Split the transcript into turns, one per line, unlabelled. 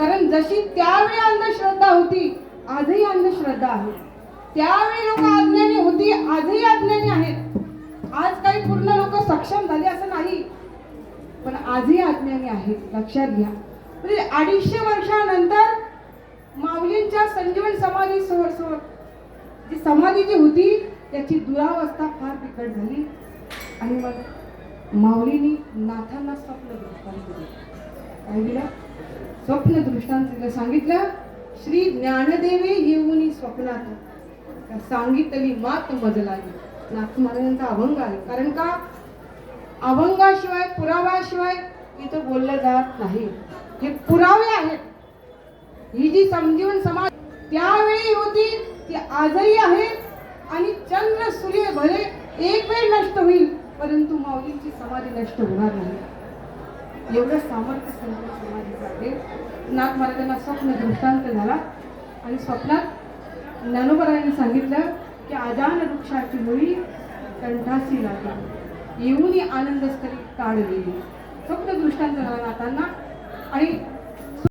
कारण जशी त्यावेळी अंधश्रद्धा होती आजही अंधश्रद्धा आहे. त्यावेळी लोक अज्ञानी होती आजही अज्ञानी आहेत. आज काही पूर्ण लोक सक्षम झाले असं नाही, पण आजही अज्ञानी आहेत. लक्षात घ्या. म्हणजे 250 वर्षानंतर माऊलींच्या संजीवन समाधी सोड जी समाधी जी होती त्याची दुरावस्था फार बिकट झाली आणि मग माऊलींनी नाथांना स्वप्न दृष्टांत दिलं. काय दिलं? स्वप्न दृष्टांत दिलं. सांगितलं श्री ज्ञानदेवे येऊनी स्वप्नात सांगितली मात मजलाली. नाथ महाराजांचा अभंग आहे. कारण का? अभंगाशिवाय पुराव्याशिवाय इथं बोललं जात नाही. हे पुरावे आहेत. ही जी संजीवन समाज त्यावेळी होती ती आजही आहे. आणि चंद्र सूर्य भले एक वेळ नष्ट होईल परंतु माऊलींची समाधी नष्ट होणार नाही. एवढं सामर्थ्य संजीवन समाधीचं आहे. नाथ महाराजांना स्वप्न दृष्टांत झाला आणि स्वप्नात ज्ञानोबरायांनी सांगितलं की आजान वृक्षाची मुळी कंठासी लागली येऊन आनंदस्तरी काढलेली. स्वप्न दृष्टांत झाला नाथांना आणि